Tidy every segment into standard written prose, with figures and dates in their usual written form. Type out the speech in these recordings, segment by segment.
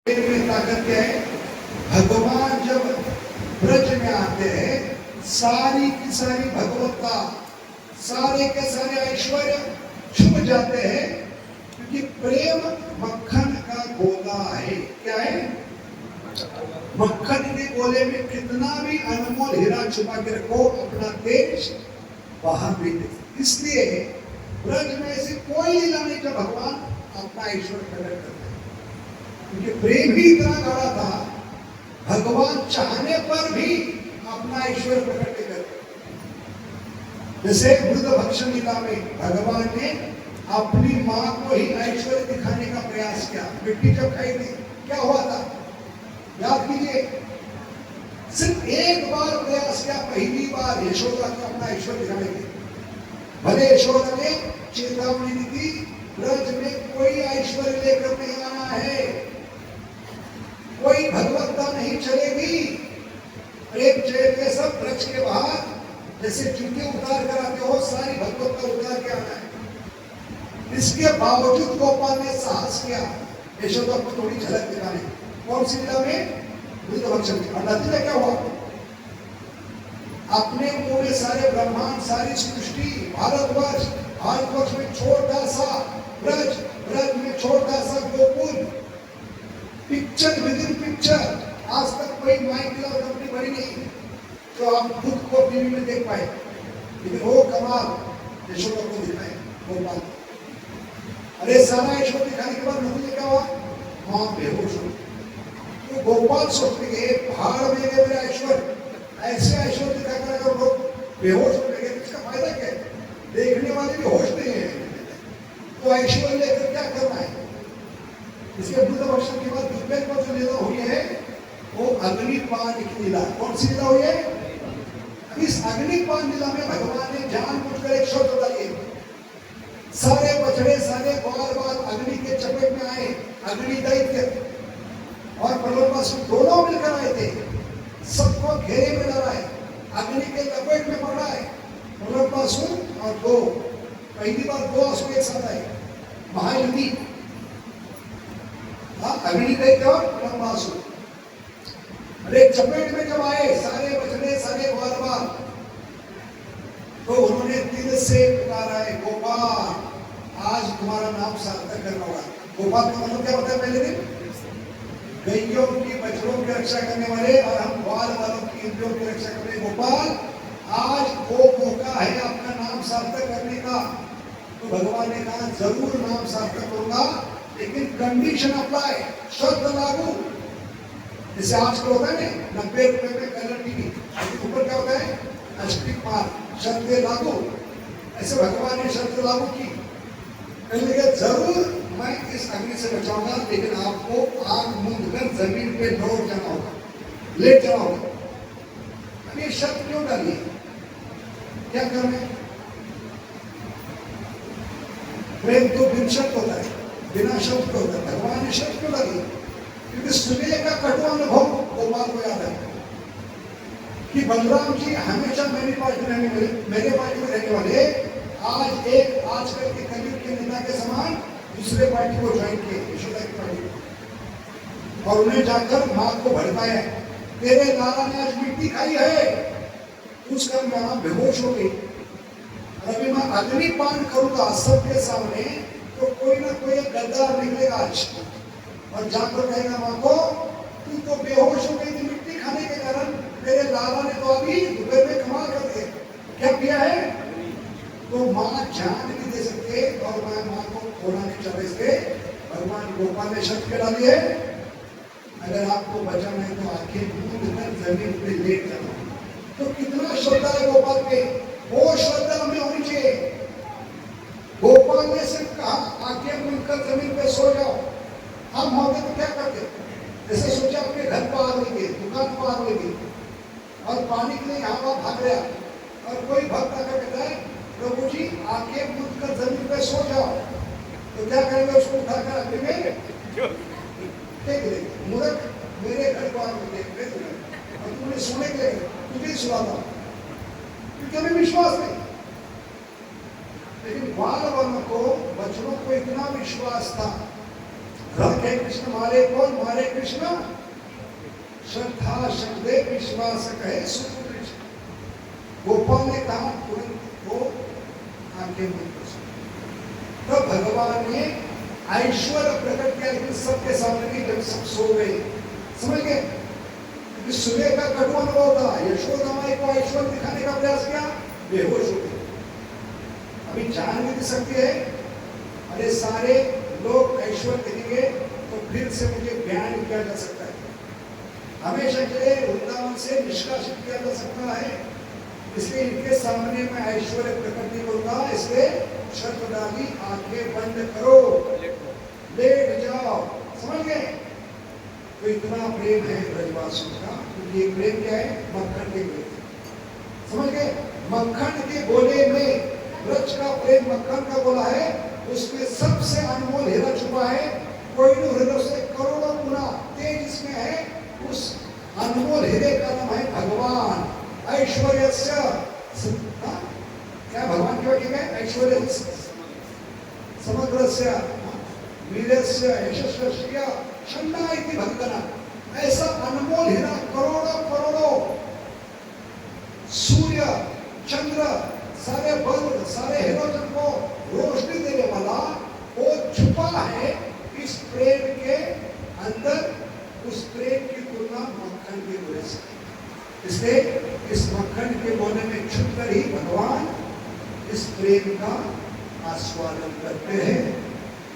में ताकत क्या है? भगवान जब ब्रज में आते हैं, सारी की सारी भगवत्ता, सारे के सारे ऐश्वर्य छुप जाते हैं, क्योंकि प्रेम मक्खन का गोला है। क्या है? मक्खन के गोले में कितना भी अनमोल हीरा छुपा के रखो, अपना तेज बाहर नहीं दे। इसलिए ब्रज में ऐसी कोई लीला नहीं जब भगवान अपना ऐश्वर्य प्रकट करते, क्योंकि प्रेम ही इतना गाढ़ा था, भगवान चाहने पर भी अपना ऐश्वर्य प्रकट नहीं करते। जैसे बुद्ध भक्षण लीला में भगवान ने अपनी मां को ही ऐश्वर्य दिखाने का प्रयास किया। मिट्टी जब खाई थी, क्या हुआ था? याद कीजिए, सिर्फ एक बार प्रयास किया, पहली बार यशोदा को अपना ऐश्वर्य दिखाने के। भले यशोदा ने चेतावनी दी थी, ब्रज में कोई ऐश्वर्य लेकर नहीं आना है, कोई भगवत्ता नहीं चलेगी। प्रेम चलेंगे सब ब्रज के बाहर, जैसे जूते उतार कर आते हो, सारी भगवत्ता उतार के आना है। इसके बावजूद गोपाल ने साहस किया यशोदा को थोड़ी झलक दिखाने। कौन सी लीला में? बुद्ध भक्षण की। और नतीजा क्या हुआ? अपने पूरे सारे ब्रह्मांड, सारी सृष्टि, भारतवर्ष में छोटा सा ब्रज, ब्रज में छोटा सा Gokul, picture with in picture. आज तक कोई माइक्रो कंपनी बड़ी नहीं तो आप खुद को टीवी में देख पाए, लेकिन वो कमाल यशोदा को दिखाए गोपाल। अरे सारा ऐश्वर्य दिखाने के बाद नतीजा क्या हुआ? मां बेहोश हो। तो गोपाल सोचते गए, पहाड़ में गए मेरा ऐश्वर्य, ऐसे ऐश्वर्य दिखाकर अगर लोग बेहोश हो गए, इसका फायदा क्या है? देखने वाले भी होश नहीं है, तो ऐश्वर्य लेकर क्या करना है? इसके बुद्ध भक्षण के बाद दूसरे को जो लीला हुई है वो अग्निपान की लीला। कौन सी लीला हुई है? इस अग्निपान लीला में भगवान ने जानबूझकर एक शब्द डाली, सारे बछड़े सारे बार अग्नि के चपेट में आए, अग्नि दैत्य और प्रलोभन दोनों मिलकर आए थे, सबको घेरे में डाला है, अग्नि के लपेट में पड़ा है। प्रलोभन और दो, पहली बार दो असुर एक साथ आए, महायुद्धि, अग्नि दैत्य और प्रलोभन। अरे चपेट में जब आए सारे बछड़े सारे बार, तो उन्होंने दिल से पुकारा है, गोपाल आज तुम्हारा नाम सार्थक करना होगा। गोपाल का मतलब क्या होता है? पहले दिन गैयों की, बछड़ों की रक्षा करने वाले, और हम ग्वाल वालों की, इंद्रियों की रक्षा करने। गोपाल आज वो मौका है अपना नाम सार्थक करने का। तो भगवान ने कहा जरूर नाम सार्थक करूंगा, लेकिन कंडीशन अप्लाई, शर्त लागू। जैसे आजकल होता है ना, 90 रुपए में कलर टीवी, ऊपर क्या होता है? अस्टिक मार, शर्तें लागू। ऐसे भगवान ने शर्त लागू की, कहने जरूर मैं इस अग्नि से बचाऊंगा, लेकिन आपको आग मूंद कर जमीन पे लौट जाना होगा, लेट जाना होगा। अब ये शर्त क्यों डाली? क्या करना है? प्रेम तो बिन शर्त होता है, बिना शर्त होता है। भगवान ने शर्त क्यों डाली? क्योंकि सुने का कटु अनुभव गोपाल को याद है कि बलराम जी हमेशा मेरी पार्टी में रहने वाले, आजकल के कलयुग के नेता के समान दूसरे पार्टी को ज्वाइन किए, यशोदा की पार्टी, और उन्हें जाकर मां को भड़काया, तेरे लाला ने आज मिट्टी खाई है। उसका मां बेहोश हो गई। अभी मैं अग्निपान करूंगा सबके सामने, तो कोई ना कोई गद्दार निकलेगा आज, और जाकर कहेगा मां को, तू तो बेहोश हो गई थी मिट्टी खाने के कारण, तेरे लाला ने तो अभी दोपहर में कमाल कर दिया। क्या किया है? तो मां जान नहीं दे सकते, और मैं मां को खोना नहीं चाह रहे। भगवान गोपाल ने शर्त के डाली है, अगर आपको बचाना है तो आंखें मूंद कर जमीन पे लेट जाना। तो कितना श्रद्धा है गोपाल पे, वो श्रद्धा हमें होनी चाहिए। गोपाल ने सिर्फ कहा आंखें मूंद कर जमीन पे सो जाओ। हम होते तो क्या करते? जैसे सोचा अपने घर पर आ गई, दुकान पर आ गई, और पानी के लिए यहाँ वहां भाग रहा, और कोई भक्त आकर कहता है प्रभु जी आंखें मूंद कर जमीन पे सो जाओ, तो क्या करेंगे? उसको उठाकर अग्नि में फेंक देंगे। मूर्ख, मेरे घर को आकर देख रहे थे और तुमने सोने के लिए तुझे सुलाता, क्योंकि हमें विश्वास नहीं। लेकिन बाल वालों को, बच्चों को इतना विश्वास था राधे कृष्ण मारे कौन? मारे कृष्ण श्रद्धा शब्दे विश्वास कहे सुख कृष्ण। गोपाल ने कहा तुरंत वो आंखें बंद कर सकते। तो भगवान ने ऐश्वर्य प्रकट किया, लेकिन सबके सामने नहीं, जब सब सो गए। समझ गए? सुबह का कटु अनुभव था। यशोदा माई को ऐश्वर्य दिखाने का प्रयास किया, बेहोश हो गए। अभी जान भी नहीं सकती है। अरे सारे लोग ऐश्वर्य देखेंगे तो फिर से मुझे ज्ञान किया जा सकता है, हमेशा के लिए वृंदावन से निष्कासित किया जा सकता है। इसलिए इनके सामने मैं ऐश्वर्य प्रकट नहीं करूंगा। इसलिए शर्त डाली, आंखें बंद करो, लेट जाओ। समझ गए? तो इतना प्रेम है ब्रजवासियों का। तो ये प्रेम क्या है? मक्खन के गोले। समझ गए? मक्खन के गोले में ब्रज का प्रेम मक्खन का गोला है, उसमें सबसे अनमोल हीरा छुपा है। कोई हृदय से करोड़ों गुना तेज इसमें है। उस अनमोल हीरे का नाम है भगवान। ऐश्वर्य क्या भगवान की वाक्य है? ऐश्वर्य समग्र वीरस्य यशस्वस्य छंदा इति भक्तना। ऐसा अनमोल हीरा, करोड़ों करोड़ों सूर्य चंद्र सारे बल्ब सारे हेलोजन को रोशनी देने वाला वो छुपा है इस प्रेम के अंदर। उस प्रेम की तुलना मक्खन के गोले से। इसलिए इस मक्खन के गोले में छुपकर ही भगवान इस प्रेम का आस्वादन करते हैं,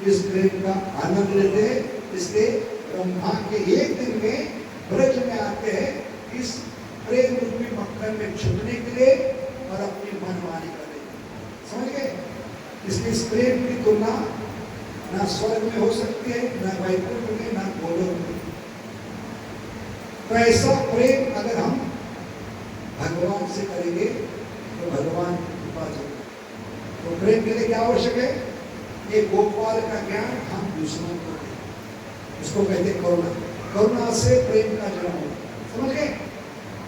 इस प्रेम का आनंद लेते हैं। इसलिए ब्रह्मा के एक दिन में ब्रज में आते हैं इस प्रेम रूपी मक्खन में छुपने के लिए और अपनी मनमानी करने के लिए। समझ गए? इसलिए इस प्रेम की तुलना ना स्वर्ग में हो सकती है, ना वैकुंठ में, ना गोलोक में। तो ऐसा प्रेम अगर हम भगवान से करेंगे तो भगवान की कृपा जरूर। तो प्रेम के लिए क्या आवश्यक है? ये गोपाल का ज्ञान हम दूसरों को दें, उसको कहते हैं करुणा। करुणा से प्रेम का जन्म होगा। समझ गए?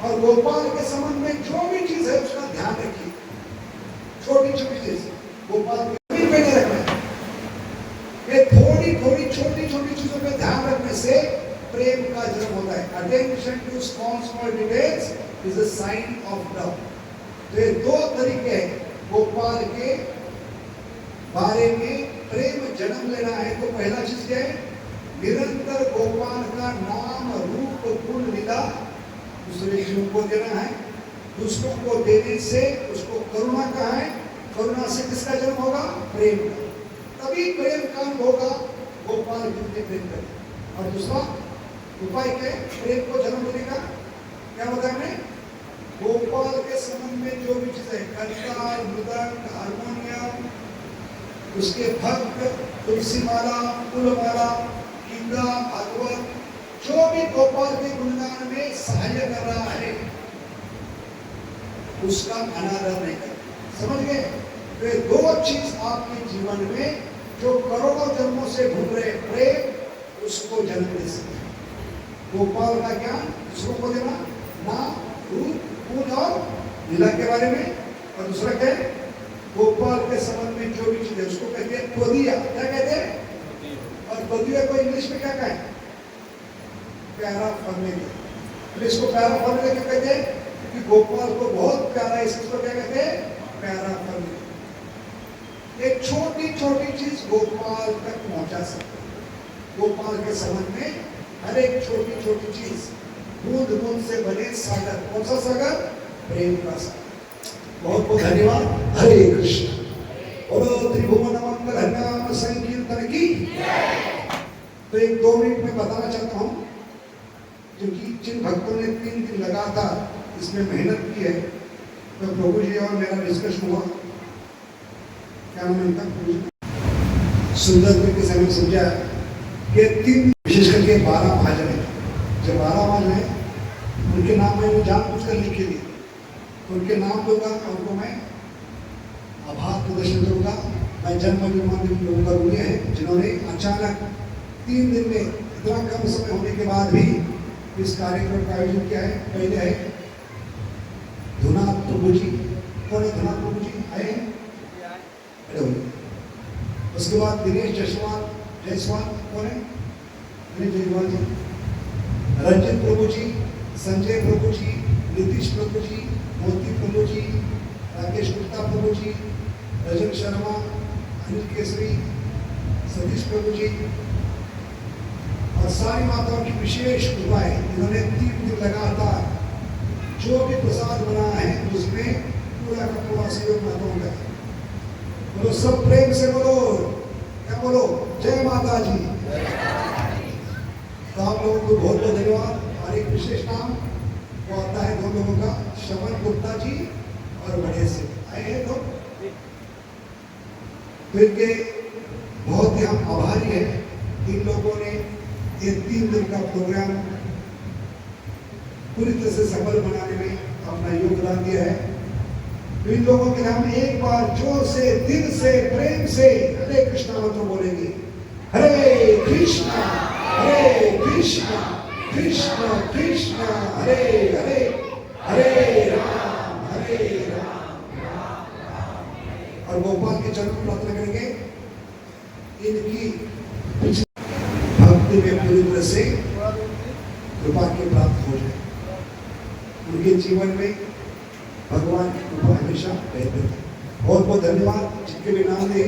और गोपाल के संबंध में जो भी चीज है उसका ध्यान रखिए। छोटी छोटी चीज गोपाल के पे नहीं रखना है। ये थोड़ी थोड़ी छोटी छोटी चीजों पे ध्यान रखने से प्रेम का जन्म होता है। Attention to small small details is a sign of love. तो ये दो तरीके हैं गोपाल के बारे में प्रेम जन्म लेना है। तो पहला चीज क्या है? निरंतर गोपाल का नाम रूप गुण लीला दूसरे जीवों को देना है। दूसरों को देने से उसको करुणा कहा है। करुणा से किसका जन्म होगा? प्रेम का। तभी प्रेम का होगा गोपाल जितने प्रेम करें। और दूसरा उपाय क्या है प्रेम को जन्म देने का? क्या बताया हमने? गोपाल के संबंध में जो भी चीज है, करताल, मृदंग, हारमोनियम, उसके भक्त, तुलसी माला, फूलमाला, कीड़ा, भागवत, जो भी गोपाल के गुणगान में सहाय कर रहा है उसका अनादर नहीं कर। समझ गए? वे दो चीज आपके जीवन में जो करोड़ों जन्मों से ढूंढ रहे प्रेम, उसको जन्म दे सकते। गोपाल का ज्ञान दूसरों को देना, नाम रूप गुण और लीला के बारे में। और दूसरा क्या है? गोपाल के संबंध में जो भी चीज है उसको कहते हैं त्वदीया। क्या कहते हैं? और त्वदीया को इंग्लिश में क्या कहें? प्यारा फॉर्मूला। तो इसको प्यारा फॉर्मूला क्यों कहते हैं? क्योंकि गोपाल को बहुत प्यारा है, इसको क्या कहते हैं? प्यारा फॉर्मूला। एक छोटी छोटी चीज गोपाल तक पहुंचा सकते हैं। गोपाल के संबंध में हर एक छोटी छोटी चीज बूंद बूंद से बने सागर। कौन सा सागर? प्रेम का सागर। बहुत बहुत धन्यवाद। हरे कृष्ण। और त्रिभुवन मंगल नाम संकीर्तन की। तो एक 2 मिनट में बताना चाहता हूँ, क्योंकि जिन भक्तों ने 3 दिन लगातार इसमें मेहनत की है, तो प्रभु जी और मेरा डिस्कशन हुआ। क्या नाम है इनका? प्रभु जी सुंदर तरीके से हमें समझा कि 3 विशेष करके 12 महाजन है। जो 12 महाजन है उनके नाम मैं जानबूझ कर लिख के लिए उनके नाम दूंगा, उनको मैं आभार प्रदर्शन करूंगा। मैं जन्म अभिमान लोगों का ऋणी है जिन्होंने अचानक 3 दिन में इतना कम समय होने के बाद भी इस कार्यक्रम का आयोजन किया है। पहले है धुनाथ प्रभु जी। कौन है धुनाथ प्रभु जी? आए? उसके बाद दिनेश जायसवाल। कौन है? जयवाल जी, रंजित प्रभु जी, संजय प्रभु जी, नीतीश प्रभु जी, मोती प्रभु जी, राकेश गुप्ता प्रभु जी, रजन शर्मा, अनिल केसरी, सतीश प्रभु जी और सारी माताओं की विशेष कृपा है। इन्होंने 3 दिन लगातार जो भी प्रसाद बनाया है उसमें पूरा का पूरा सहयोग माताओं का। बोलो सब प्रेम से बोलो, क्या बोलो, जय माता जी। तो आप लोगों को बहुत बहुत धन्यवाद। और एक विशेष नाम वो आता है 2 लोगों का, श्रवण गुप्ता जी और बड़े से आए हैं तो इनके बहुत ही हम आभारी हैं। इन लोगों ने ये 3 दिन का प्रोग्राम पूरी तरह से सफल बनाने में अपना योगदान दिया है। तो इन लोगों के लिए हम एक बार जोर से, दिल से, प्रेम से हरे कृष्णा मंत्र बोलेंगे। हरे कृष्णा कृष्ण कृष्ण हरे हरे, हरे राम और गोपाल के चरण प्रार्थना करेंगे। इनकी भक्ति में पूरी तरह से कृपा की प्राप्त हो जाए, उनके जीवन में भगवान की कृपा हमेशा रहती है। बहुत बहुत धन्यवाद। जिनके भी नाम थे,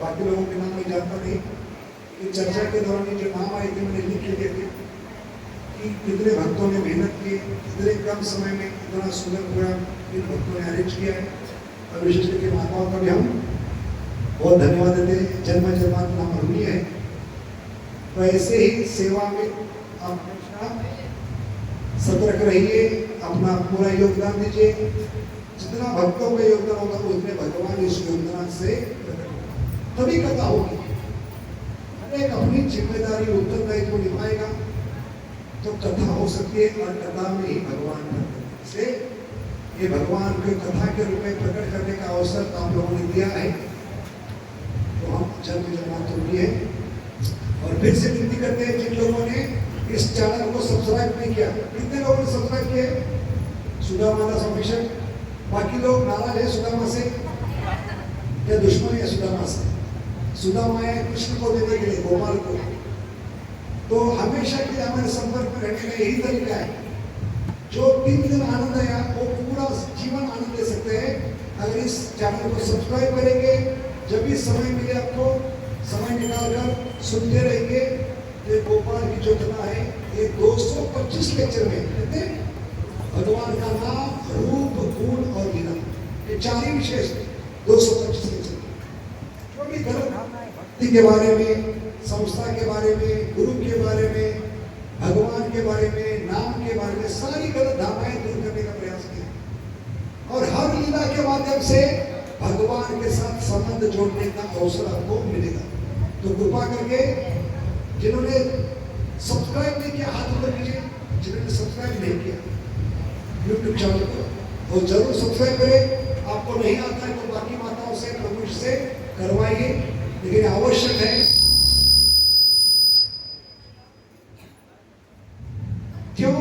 बाकी लोगों के नाम मैं जानता नहीं। इस चर्चा के दौरान जो नाम आए थे मैंने लिख लिए थे कि कितने भक्तों ने मेहनत की, इतने कम समय में इतना सुंदर प्रोग्राम इन भक्तों ने अरेंज किया है। और विशेष करके माताओं का भी हम बहुत धन्यवाद देते हैं। जन्म जन्मांतर नाम ऋणी है। तो ऐसे ही सेवा में आप सतर्क रहिए, अपना पूरा योगदान दीजिए। जितना भक्तों का योगदान होगा उतने भगवान इस योगदान से तभी कथा होगी। एक अपनी जिम्मेदारी उत्तरदायित्व निभाएगा तो कथा हो सकती है, और कथा में ही भगवान से ये भगवान को कथा के रूप में प्रकट करने का अवसर आप लोगों ने दिया है। तो हम जन्म जन्मांतर है। और फिर से विनती करते हैं जिन लोगों ने इस चैनल को सब्सक्राइब नहीं किया, कितने लोगों ने सब्सक्राइब किए? सुधा माता ऑफिशियल। बाकी लोग नाराज है सुदामा से या दुश्मन है सुदामा से? सुदामा है कृष्ण को देने के लिए, गोपाल को। तो हमेशा के लिए हमारे संपर्क में रहने का यही तरीका है। जो 3 दिन आनंद आया वो पूरा जीवन आनंद ले सकते हैं अगर इस चैनल को सब्सक्राइब करेंगे। जब भी समय मिले आपको समय निकाल कर सुनते रहेंगे। ये गोपाल की जो कथा है ये 225 लेक्चर में कहते हैं भगवान का नाम, रूप, गुण और लीला, ये 4 ही विशेष 225 लेक्चर। जो भी गलत भक्ति के बारे में, संस्था के बारे में, गुरु के बारे में, भगवान के बारे में, नाम के बारे में, सारी गलत धारणाएं दूर करने का प्रयास किया। और हर लीला के माध्यम से भगवान के साथ संबंध जोड़ने का अवसर आपको मिलेगा। तो कृपा करके जिन्होंने सब्सक्राइब नहीं किया हाथ ऊपर कीजिए। जिन्होंने सब्सक्राइब नहीं किया यूट्यूब चैनल को वो जरूर सब्सक्राइब करें। आपको नहीं आता है तो बाकी माताओं से, प्रभु से करवाइए, लेकिन आवश्यक है। क्यों?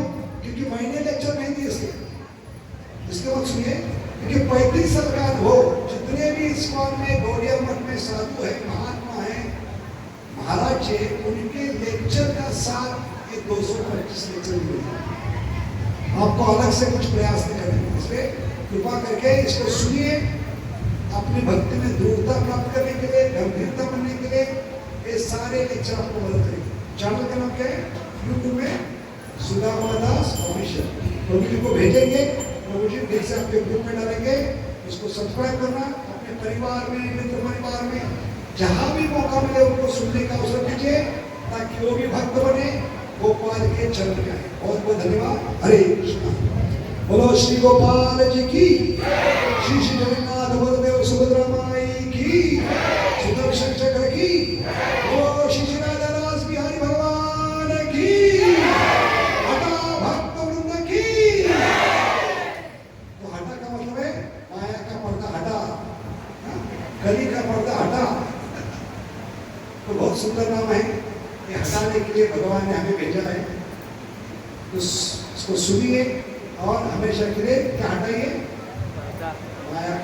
क्योंकि मैंने लेक्चर नहीं दिए इसके बाद सुनिए। क्योंकि 35 साल का अनुभव, जितने भी इस्कॉन में, गौड़िया मठ में साधु है, महात्मा है, महाराज जी, उनके लेक्चर का साथ ये 225 लेक्चर मिले। आपको अलग से कुछ प्रयास नहीं करना। इसलिए कृपा करके इसको सुनिए। अपनी भक्ति में दृढ़ता प्राप्त करने के लिए, गंभीरता बनने के लिए ये सारे लेक्चर आपको मदद करेंगे। चैनल का नाम क्या है? यूट्यूब में सुदामा दास ऑफिशियल। प्रभु जी को भेजेंगे, प्रभु जी फिर से आपके ग्रुप में डालेंगे। इसको सब्सक्राइब करना, अपने परिवार में, मित्र परिवार में जहां भी मौका मिले उनको सुनने का अवसर दीजिए, ताकि वो भी भक्त बने, गोपाल के चरण में आए। बहुत बहुत धन्यवाद। हरे कृष्णा। बोलो श्री गोपाल जी की, श्री श्री जगन्नाथ बलदेव सुभद्रा माई की, सुदर्शन चक्र की, बोलो श्री श्री राधा दास बिहारी भगवान की, हटा भक्त वृंद की। तो हटा का मतलब है माया का पर्दा हटा, कली का पर्दा हटा। तो बहुत सुंदर नाम है। ये हटाने के लिए भगवान ने हमें भेजा है। तो इसको सुनिए और हमेशा के लिए क्या हटाइए? माया।